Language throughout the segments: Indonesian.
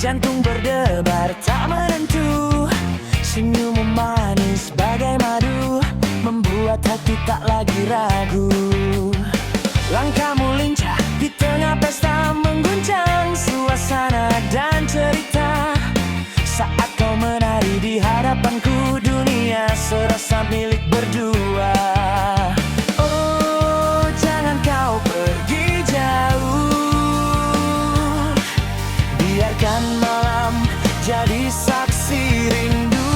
Jantung berdebar tak menentu, senyummu manis bagai madu, membuat hati tak lagi ragu. Langkahmu lincah di tengah pesta, mengguncang suasana dan cerita. Saat kau menari di hadapanku, dunia serasa milik berdua. Oh, jangan kau pergi jauh, biarkan malam jadi saksi rindu.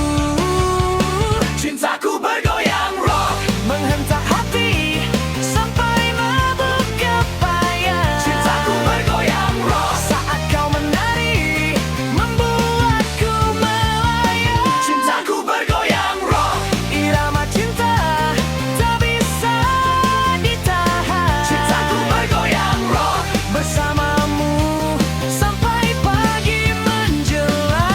Cintaku bergoyang rock, menghentak hati sampai mabuk kepayang. Cintaku bergoyang rock, saat kau menari membuatku melayang. Cintaku bergoyang rock, irama cinta tak bisa ditahan. Cintaku bergoyang rock, bersamamu sampai pagi menjelang.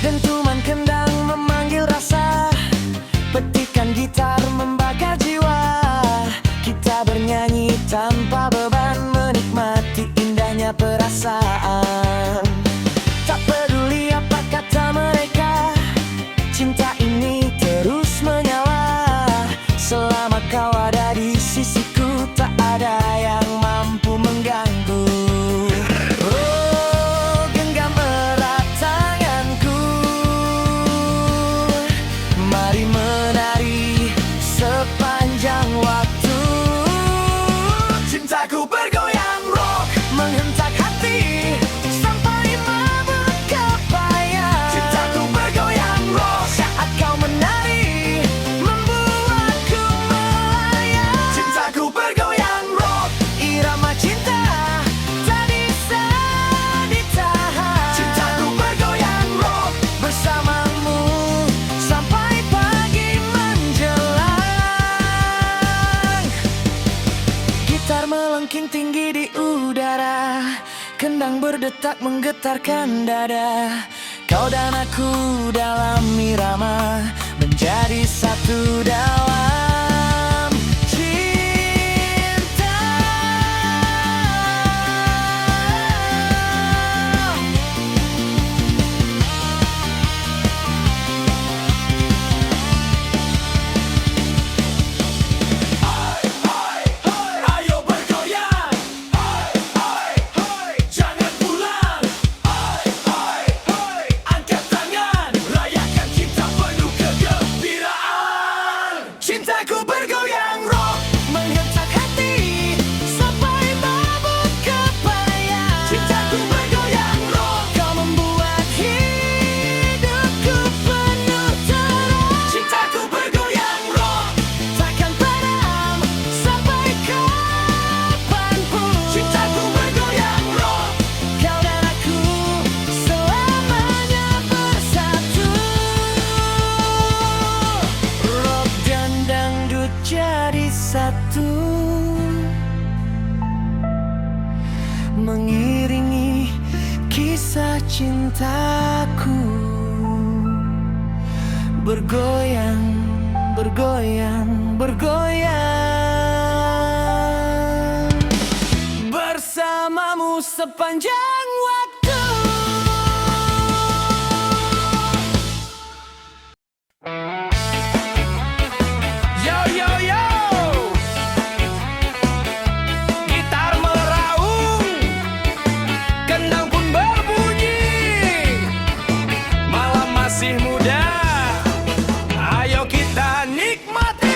Dentuman kendang memanggil rasa, petikan gitar membakar jiwa. Kita bernyanyi tanpa beban, menikmati indahnya perasaan. Tak peduli apa kata mereka, cinta ini terus menyala. Selama kau ada di sisiku, tak ada yang mampu mengganggu. Oh, genggam erat tanganku, mari menari sepanjang waktu. Cintaku bergoyang rock, menghentak hati sampai mabuk kepayang. Cintaku bergoyang rock, saat kau menari membuatku melayang. Cintaku bergoyang rock, irama cinta tak bisa ditahan. Cintaku bergoyang rock, bersamamu sampai pagi menjelang. Gitar melengking tinggi di udara, kendang berdetak menggetarkan dada. Kau dan aku dalam irama, menjadi satu dalam cinta. Ayo bergoyang, jangan pulang. Angkat tangan, rayakan cinta penuh kegembiraan. Cintaku bergoyang rock, menghentak hati sampai mabuk kepayang. Cintaku bergoyang rock, kau membuat hidupku penuh terang. Cintaku bergoyang rock, takkan padam sampai kapanpun. Cintaku bergoyang rock, kau dan aku selamanya bersatu. Rock dan dangdut jadi satu, mengiringi kisah cintaku. Bergoyang, bergoyang, bergoyang, bersamamu sepanjang waktu. Yo yo yo, gitar meraung, kendang pun berbunyi. Malam masih muda, ayo kita nikmati.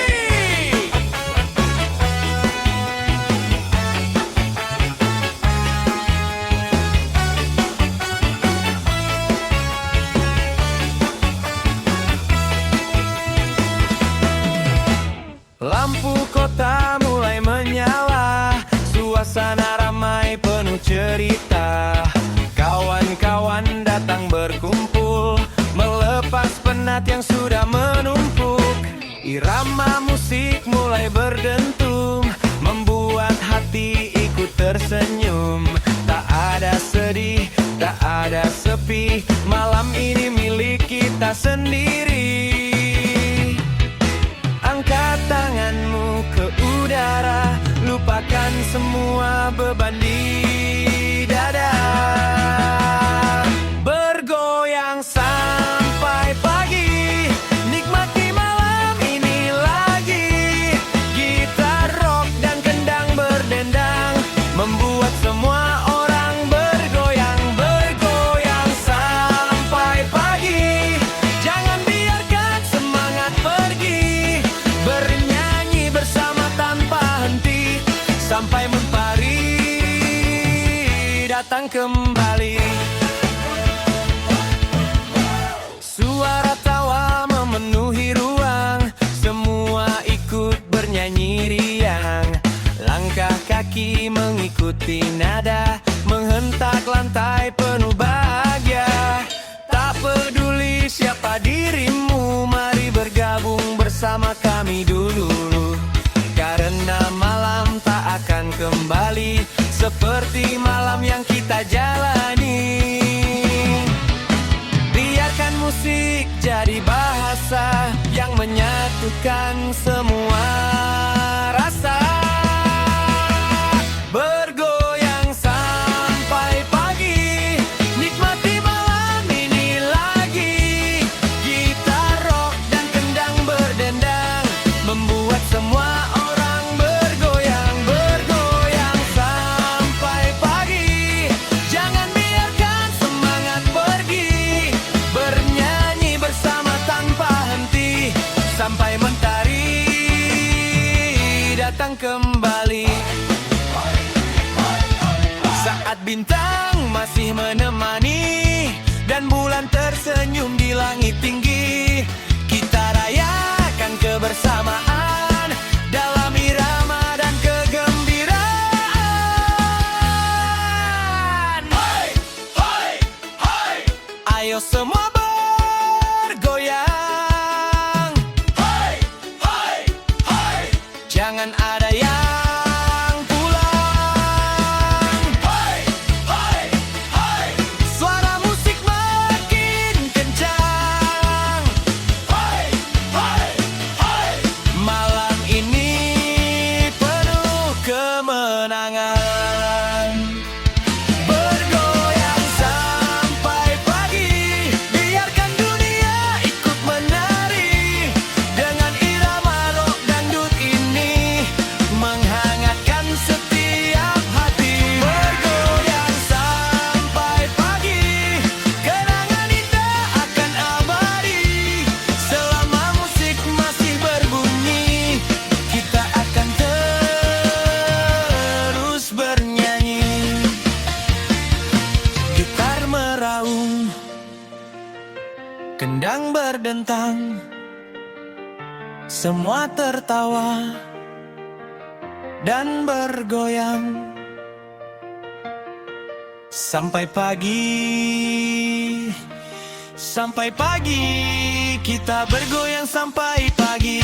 Lampu kota mulai menyala, suasana ramai penuh cerita. Kawan-kawan datang berkumpul, melepas penat yang sudah menumpuk. Irama musik mulai berdentum, membuat hati ikut tersenyum. Tak ada sedih, tak ada sepi, malam ini milik kita sendiri. Angkat tanganmu ke udara, lupakan semua beban di datang kembali. Suara tawa memenuhi ruang, semua ikut bernyanyi riang. Langkah kaki mengikuti nada, menghentak lantai penuh bahagia. Tak peduli siapa dirimu, mari bergabung bersama kami dulu. Karena malam tak akan kembali seperti malam yang kita jalani. Biarkan musik jadi bahasa yang menyatukan semua rasa. Bergoyang sampai pagi, nikmati malam ini lagi. Gitar rock dan kendang berdendang, membuat semua orang bergoyang. Bergoyang sampai pagi, jangan biarkan semangat pergi. Bernyanyi bersama tanpa henti, sampai mentari datang kembali. Saat bintang masih menemani dan bulan tersenyum di langit tinggi, kita rayakan kebersamaan dalam irama dan kegembiraan. Hai, hai, hai, ayo semua bergoyang. Hai, hai, hai, jangan ada yang kendang berdentang, semua tertawa dan bergoyang sampai pagi. Sampai pagi, kita bergoyang sampai pagi.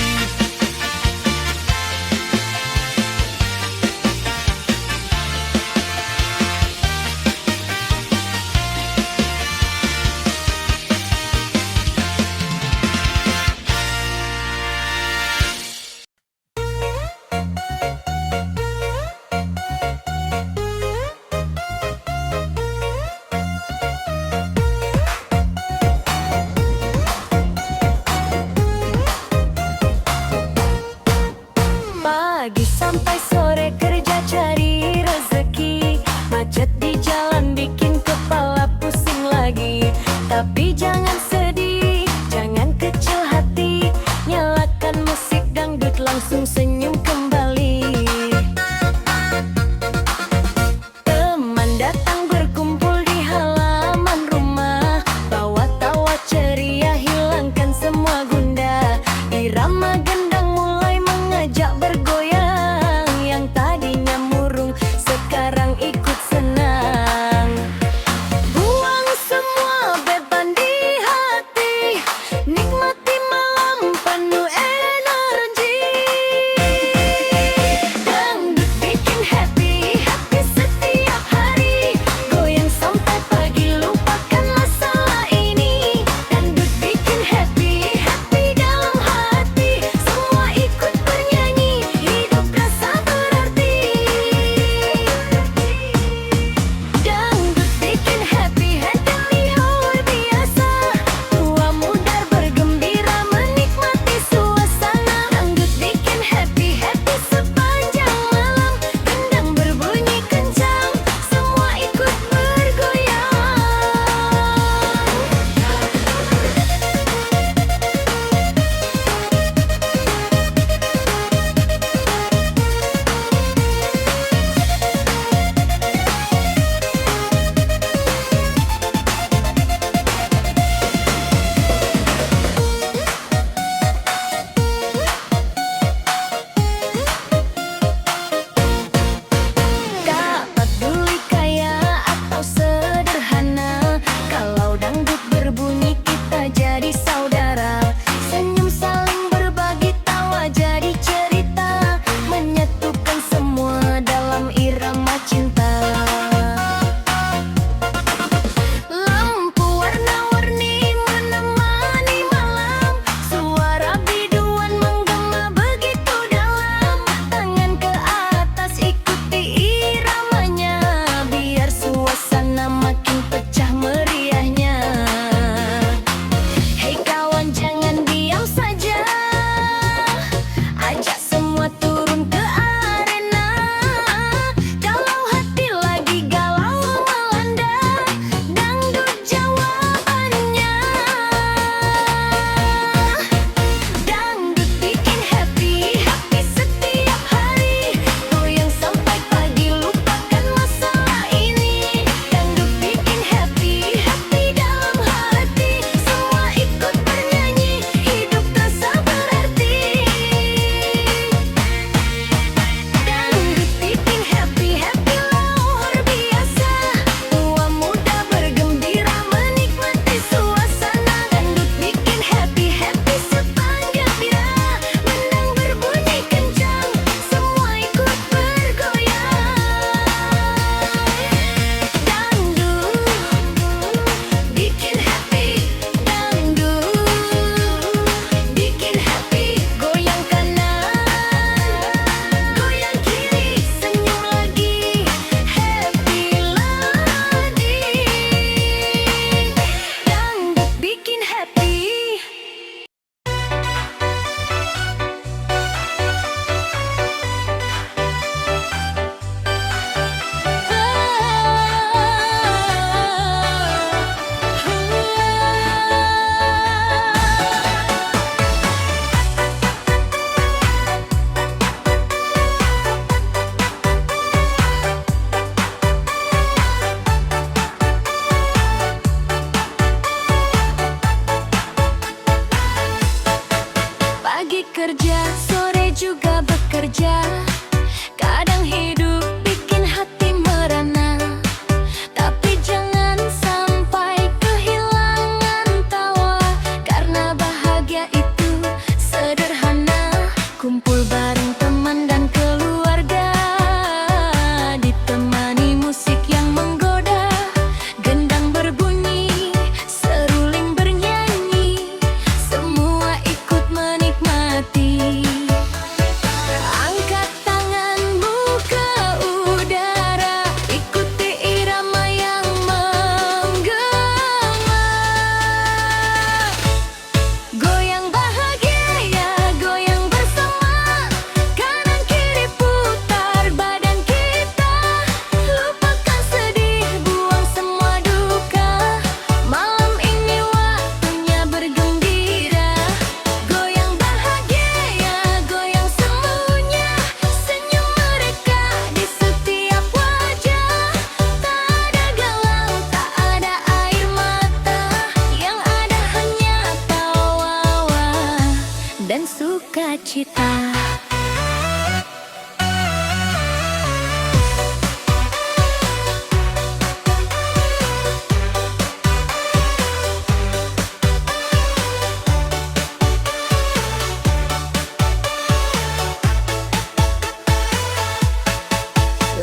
dan sukacita.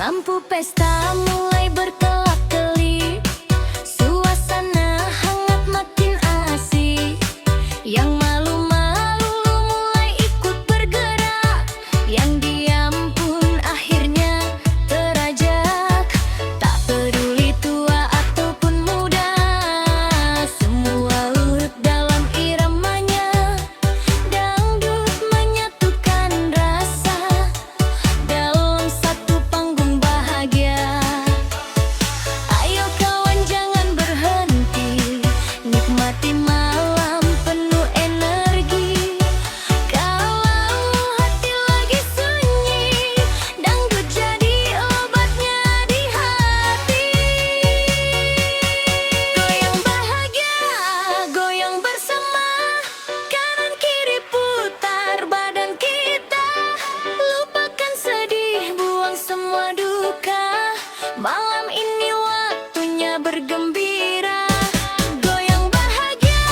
Lampu pesta mulai berkelap-kelip, suasana hangat makin asik. Yang malu-malu mulai ikut bergerak, yang diam pun akhirnya terajak. Tak peduli tua ataupun muda, semua urut dalam iramanya. Dangdut menyatukan rasa dalam satu panggung bahagia. Ayo kawan jangan berhenti, nikmati malam penuh energi. Kalau hati lagi sunyi, dangdut jadi obatnya di hati. Goyang bahagia, goyang bersama, kanan kiri putar badan kita. Lupakan sedih, buang semua duka, malam ini waktunya bergembira. Goyang bahagia,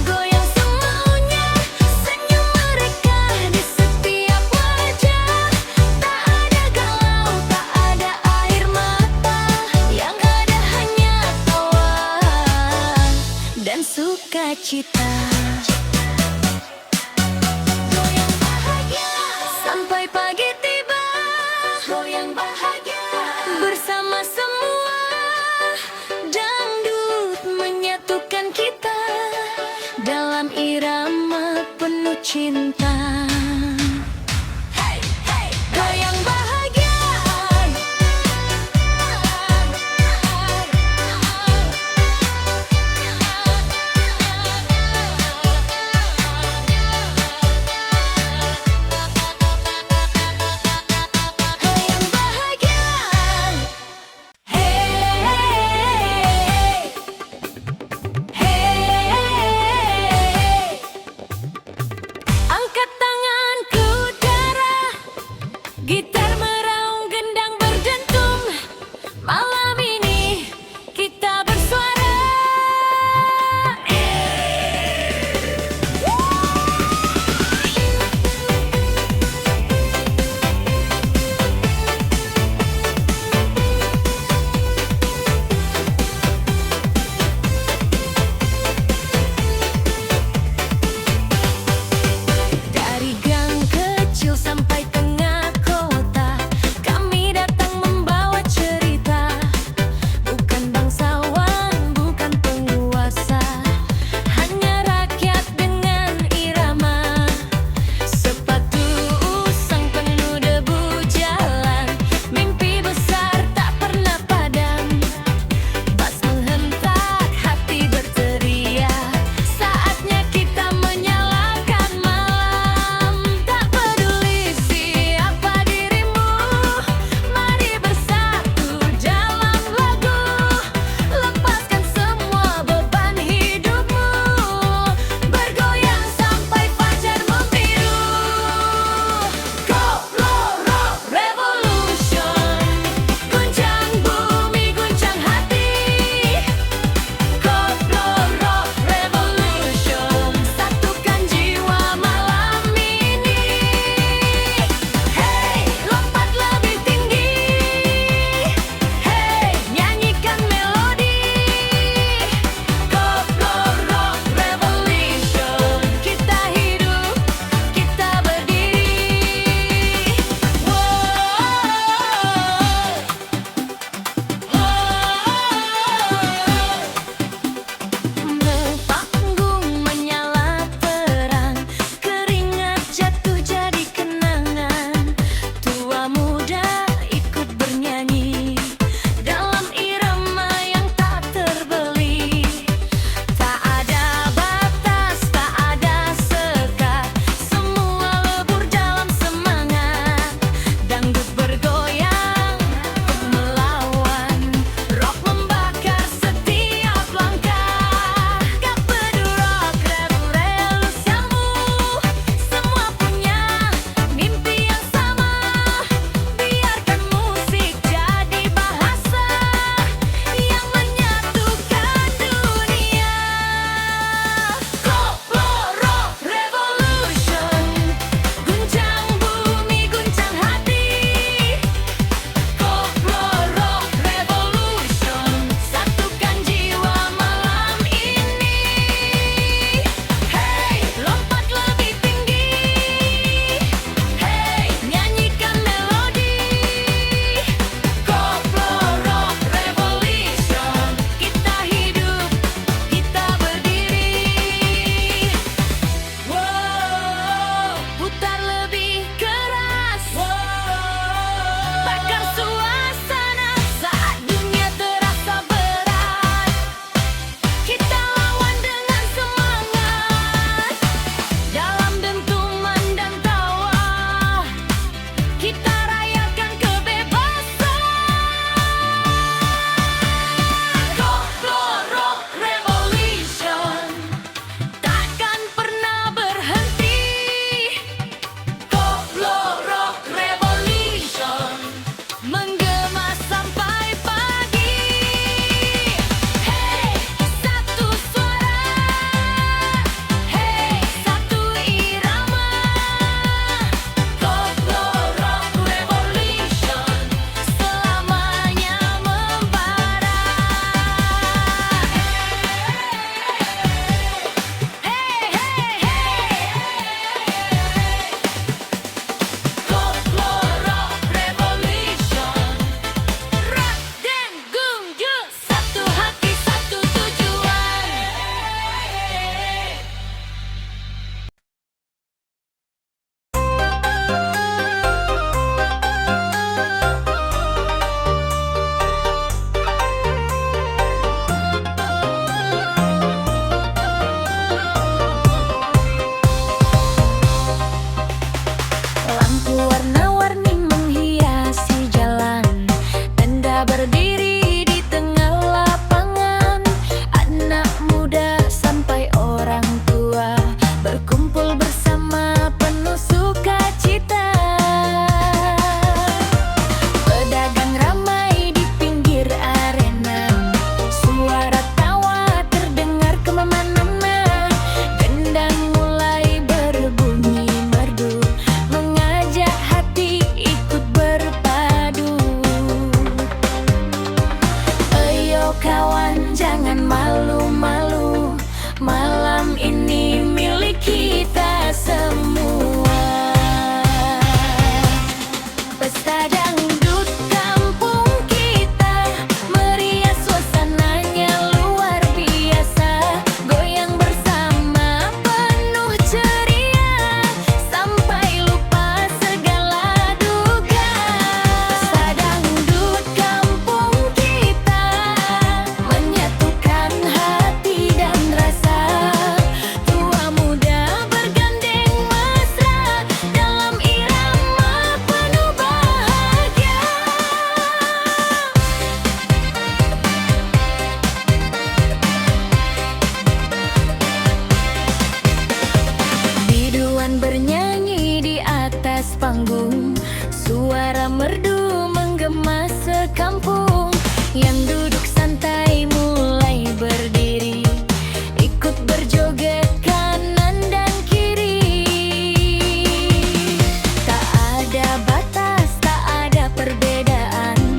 goyang semaunya, senyum mereka di setiap wajah. Tak ada galau, tak ada air mata, yang ada hanya tawa dan sukacita. Goyang bahagia sampai pagi tiba, goyang bahagia bersama semua. Dangdut menyatukan kita dalam irama penuh cinta. Goyang bahagia, goyang bahagia. Angkat kita semua. Pesta dangdut kampung kita, meriah suasananya luar biasa. Goyang bersama penuh ceria, sampai lupa segala duka. Pesta dangdut kampung kita, menyatukan hati dan rasa. Tua muda bergandeng mesra, dalam irama penuh bahagia. Biduan bernyanyi di atas panggung, suara merdu menggema sekampung. Yang duduk santai mulai berdiri, ikut berjoget kanan dan kiri. Tak ada batas, tak ada perbedaan,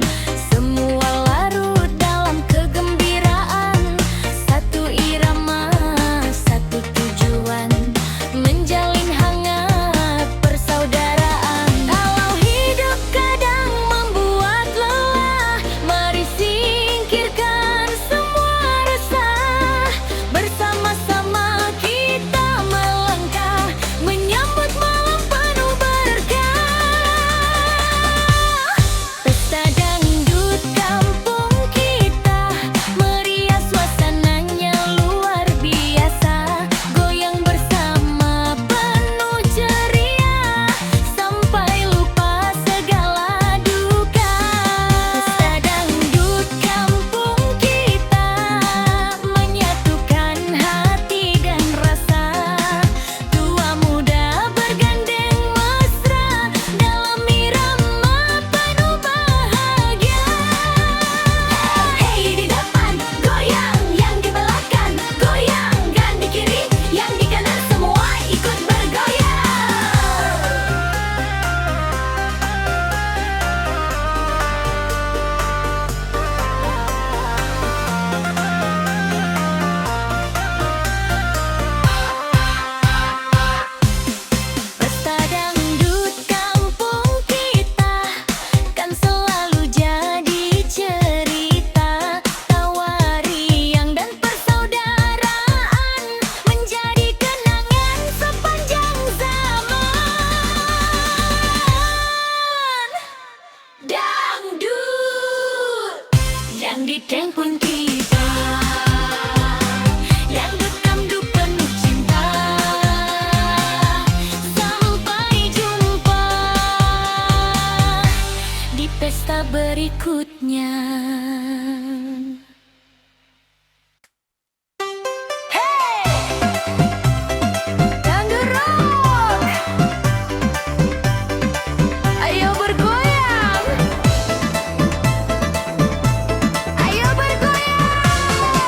semua larut dalam kegembiraan. Satu irama, satu tujuan, menjalin hangat persaudaraan. Kalau hidup kadang membuat lelah, mari singkirkan semua resah. Bersama-sama kita melangkah, menyambut malam penuh berkah. Pesta dangdut kampung kita, meriah suasananya luar biasa. Goyang bersama penuh ceria, sampai lupa segala duka. Pesta dangdut kampung kita, menyatukan hati dan rasa. Tua muda bergandeng mesra, dalam irama penuh bahagia. Hey di depan, goyang, yang di belakang goyang, dan di kiri, yang di kanan semua ikut bergoyang. Pesta dangdut kampung kita kan selalu jadi cerita, tawa riang dan persaudaraan, menjadi kenangan sepanjang zaman. Dangdut yang ditempun kita, dangdut dangdut penuh cinta. Sampai jumpa di pesta berikutnya. Hey, dangdut rock, ayo bergoyang, ayo bergoyang.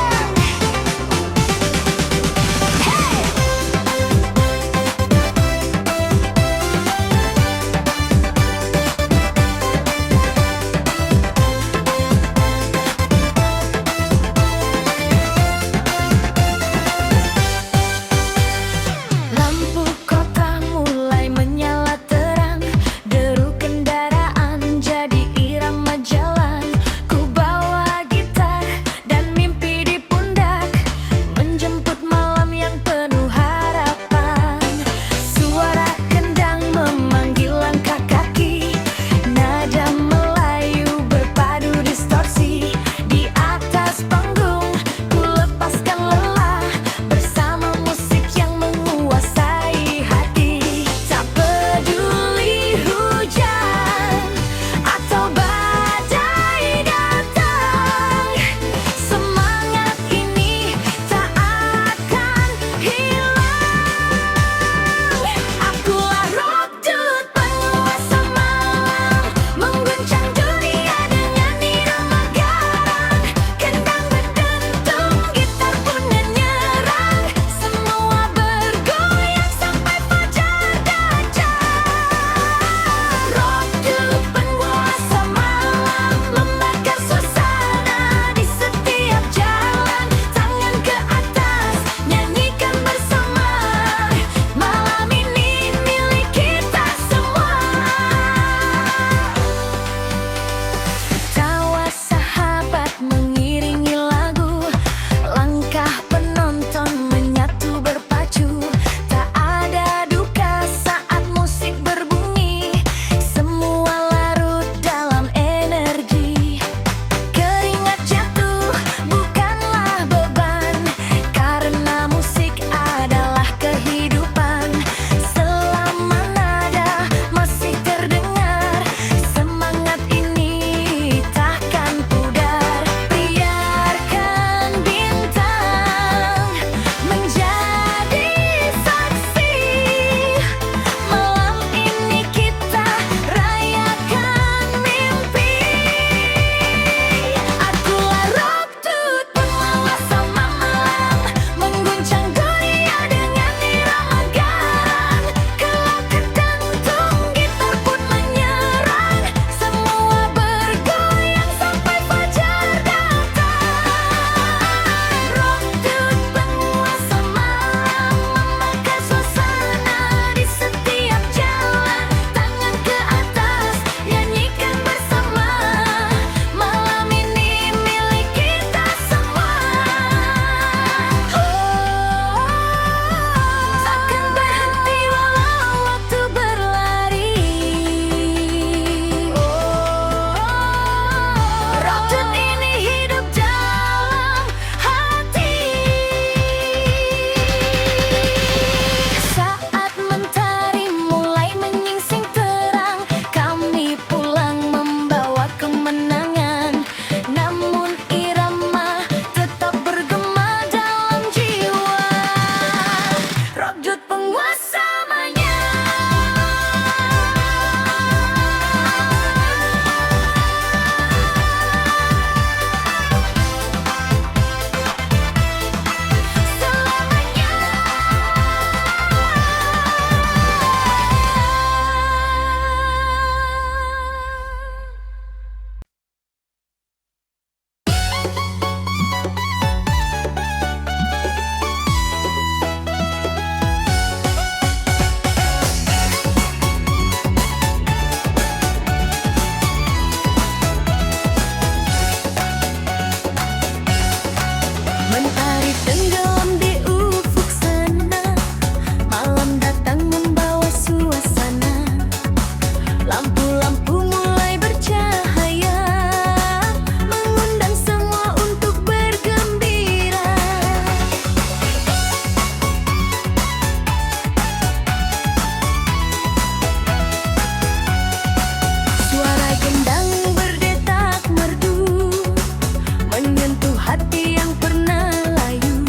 menyentuh hati yang pernah layu.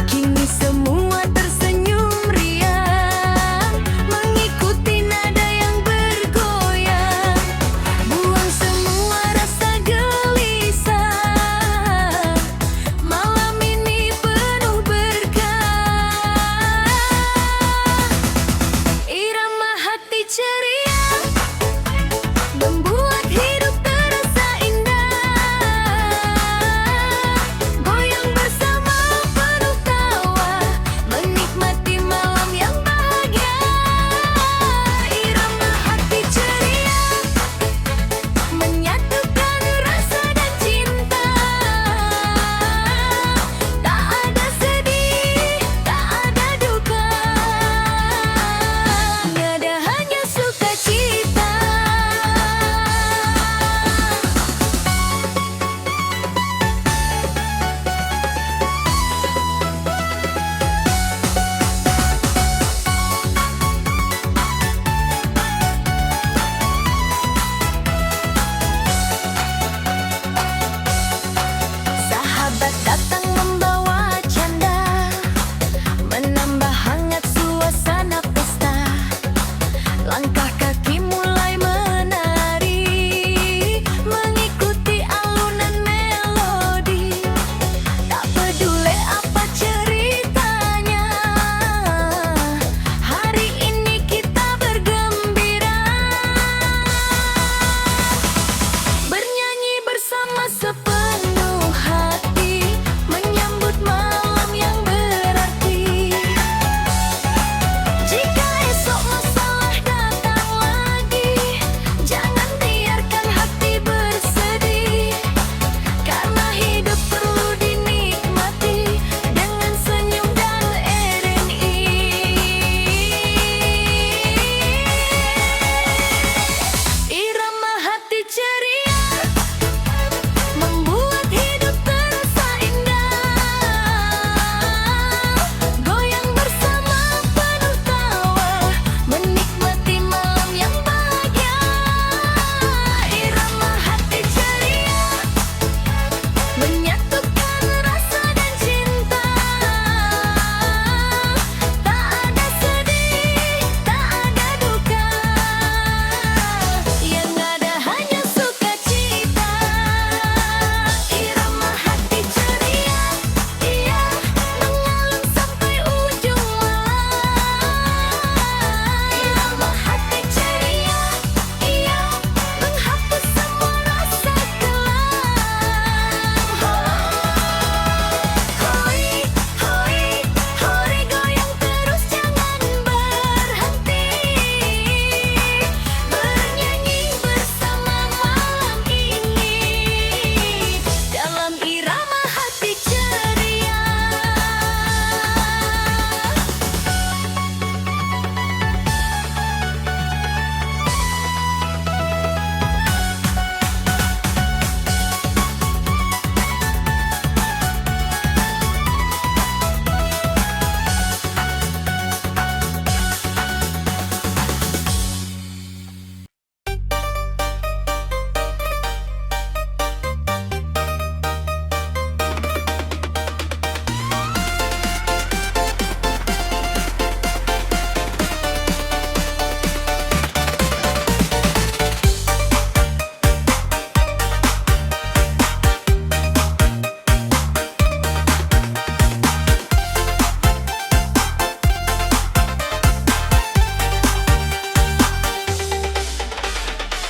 Kini semua tersenyum riang, mengikuti nada yang bergoyang. Buang semua rasa gelisah, malam ini penuh berkah. Irama hati ceria membuat hidup terasa indah. Goyang bersama penuh tawa, menikmati malam yang bahagia. Irama hati ceria menyatukan rasa dan cinta. Tak ada sedih, tak ada duka, tiada hanya sukacita. Sahabat datang membawa canda, menambah hangat suasana pesta. Langkah kaki mulai menari, mengikuti alunan melodi. Tak peduli apa ceritanya, hari ini kita bergembira. Bernyanyi bersama sepenuh hati, menyambut malam yang berarti. Jika esok masalah datang lagi, jangan biarkan hati bersedih, karena hidup perlu dinikmati dengan senyum dan RNI. Irama hati ceria membuat hidup terasa indah. Goyang bersama penuh tawa, menikmati malam yang bahagia. Irama hati ceria menyatukan rasa dan cinta. Tak ada sedih, tak ada duka, yang ada hanya sukacita. Irama hati ceria, ia mengalun sampai ujung malam. Irama hati ceria, ia menghapus semua rasa kelam. Hoi, hoi, hore goyang terus jangan berhenti, bernyanyi bersama malam ini dalam irama hati ceria.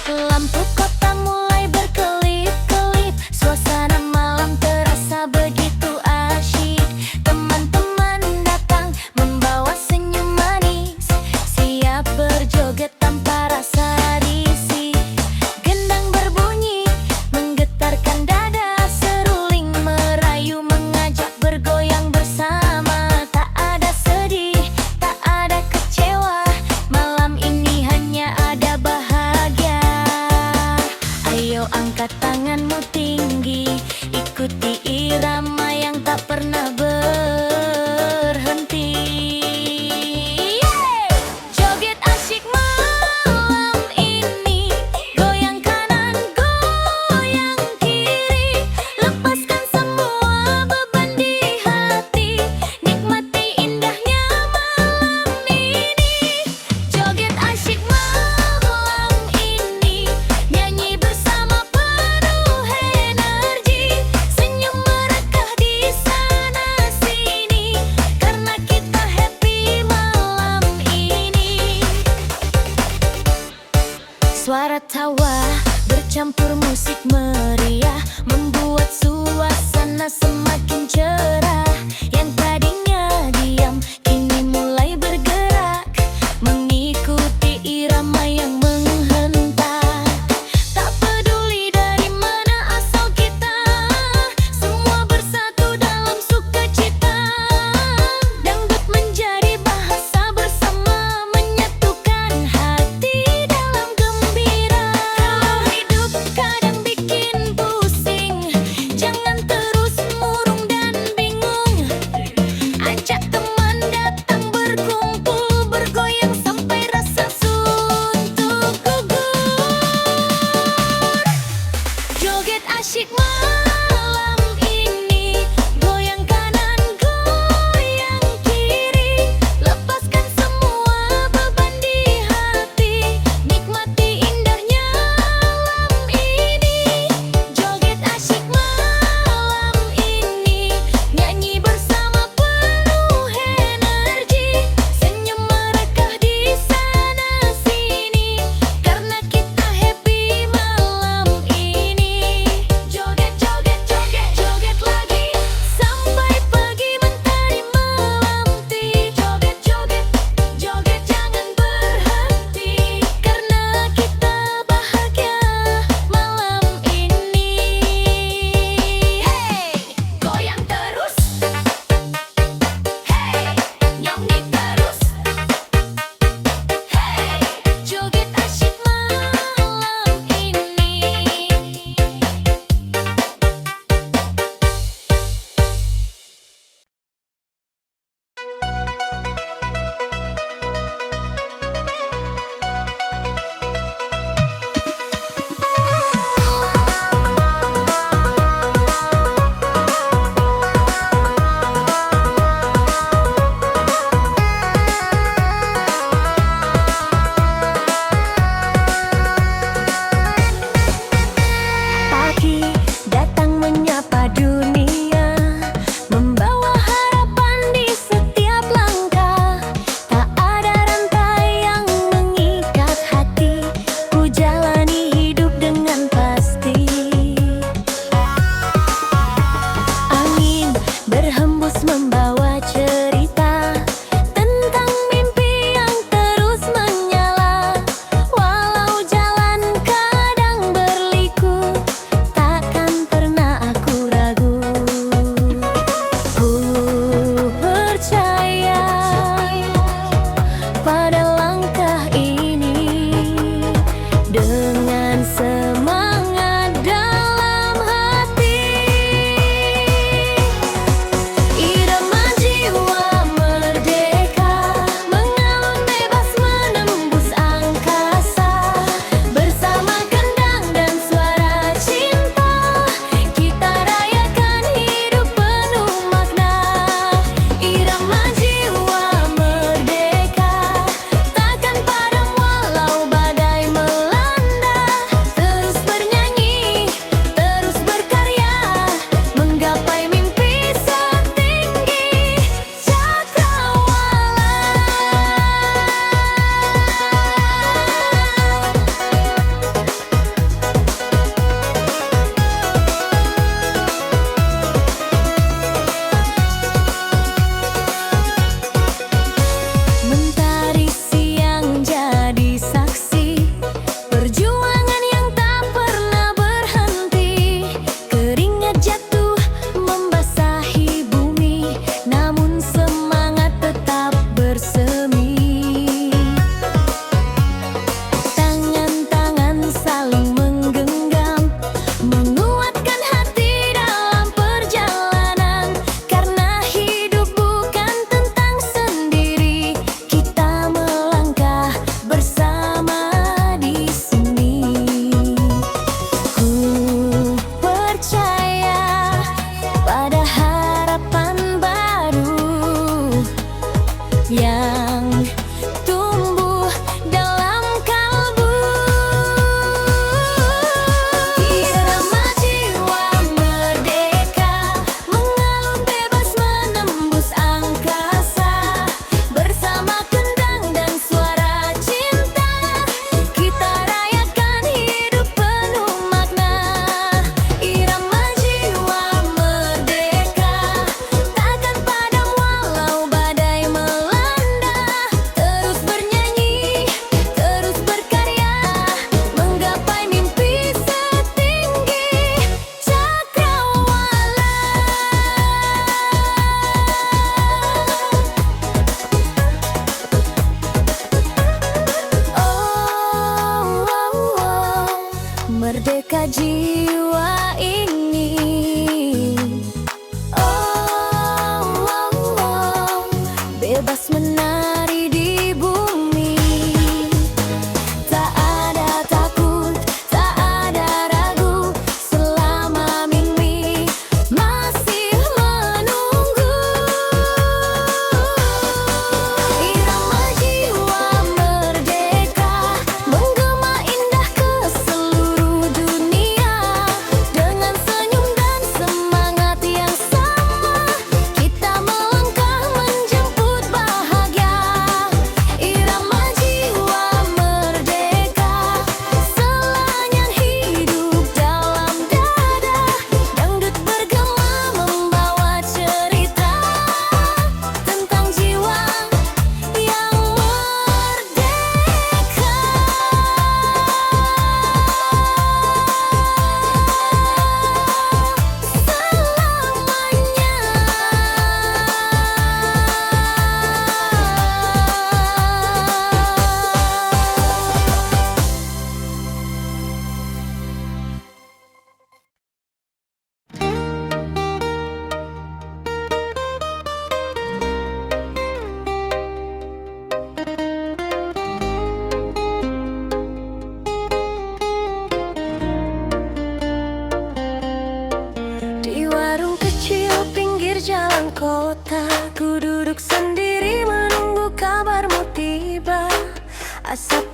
Lampu kota mulai berkelip-kelip, suasana malam terasa begitu asyik. Teman-teman datang membawa senyum manis, siap berjoget tanpa rasa risih. Gendang berbunyi menggetarkan dada, seruling merayu mengajak bergoyang bersama. Tak ada sedih, tak ada kecewa, malam ini hanya ada bahagia. Ayo angkat tanganmu tinggi, ikuti irama yang tak pernah berhenti. Joget asyik malam ini, goyang kanan, goyang kiri.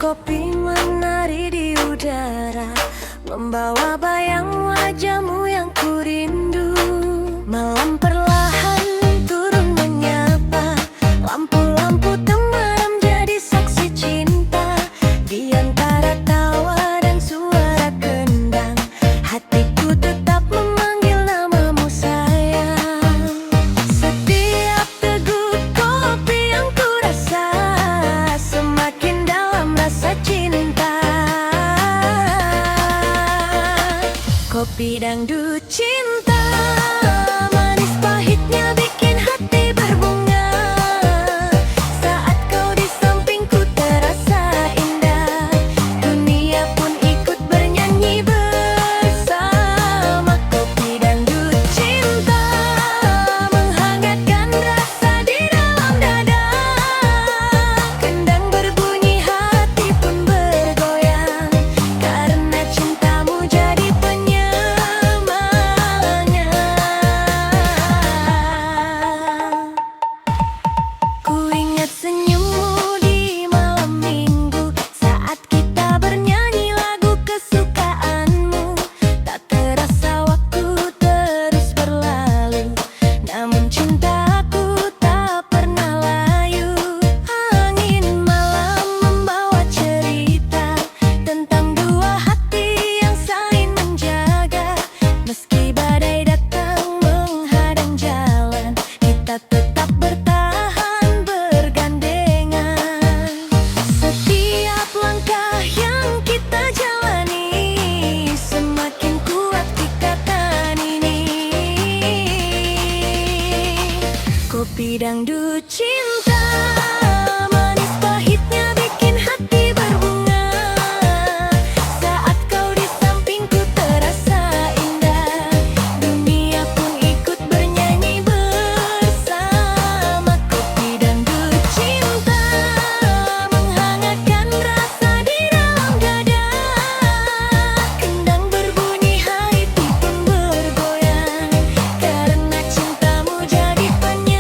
kopi menari di udara, membawa bayang wajahmu yang kurindu. Malam perlahan turun menyapa, lampu-lampu temaram jadi saksi cinta. Di antara tawa dan suara kendang, hatiku tetap memanggil namamu sayang. Setiap teguk kopi yang kurasa, semakin dalam rasa cinta. Kopi dangdut cinta, manis pahitnya bikin hati berbunga. Saat kau di sampingku terasa indah, dunia pun ikut bernyanyi bersama. Kopi dangdut cinta, menghangatkan rasa di dalam dada. Kendang berbunyi, hati pun bergoyang, karena cintamu jadi penyemangnya. Ku ingat senyummu di malam minggu, saat kita bernyanyi lagu kesukaanmu. Tak terasa waktu terus berlalu, namun cintaku tak pernah layu. Angin malam membawa cerita tentang dua hati yang saling menjaga. Meski badai datang menghadang jalan, kita tetap bertahan bergandengan. Setiap langkah yang kita jalani, semakin kuat ikatan ini. Kopi dangdut cinta, manis pahitnya bikin hati berbunga. Saat kau di sampingku terasa indah, dunia pun ikut bernyanyi bersama. Kopi dangdut cinta, menghangatkan rasa di dalam dada. Kendang berbunyi, hati pun bergoyang, karena cintamu jadi penyemangga.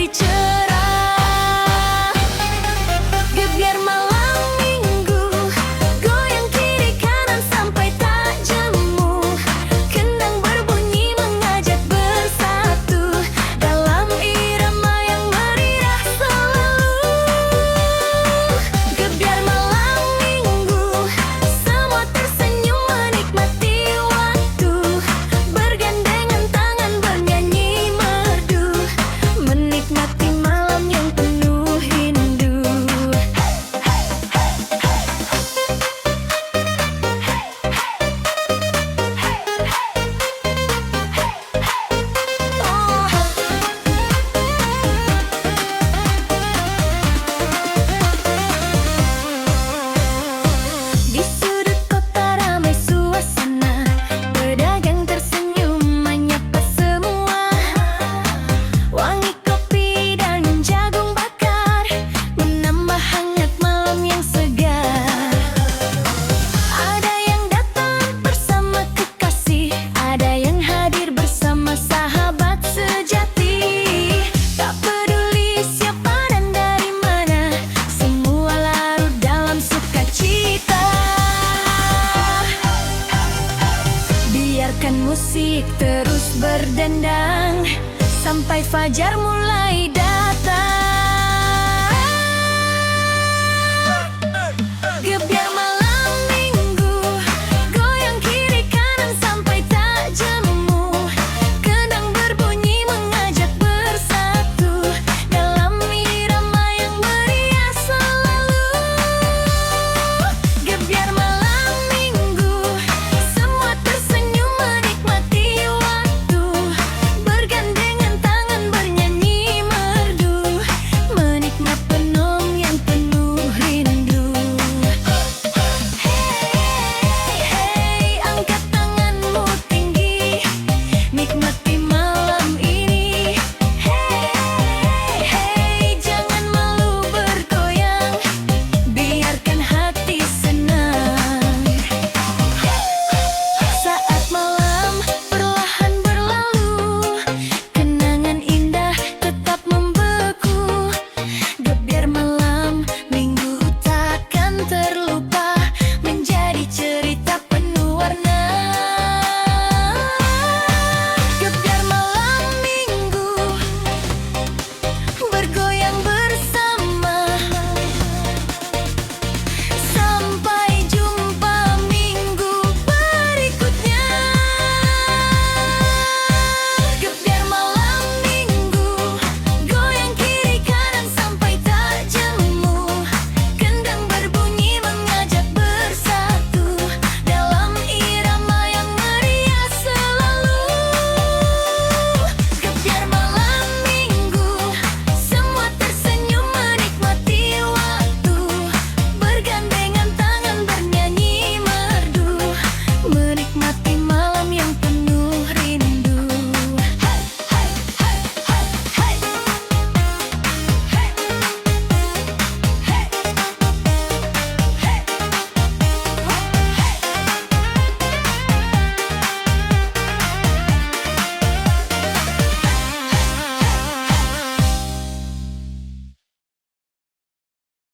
matahari cerah. Gebiar malam minggu, goyang kiri kanan sampai tak jemu. Kendang berbunyi mengajak bersatu dalam irama yang meriah selalu. Gebiar malam minggu, semua tersenyum menikmati waktu. Bergandengan tangan bernyanyi merdu, menikmati malam yang penuh rindu. Di sudut kota ramai suasana, pedagang tersenyum menyapa semua. Wangi kopi dan jagung bakar menambah hangat malam yang segar. Ada yang datang bersama kekasih, ada yang hadir bersama sahabat sejati. Tak peduli siapa dan dari mana, semua larut dalam sukacita. Biarkan musik terus berdendang sampai fajar mulai datang.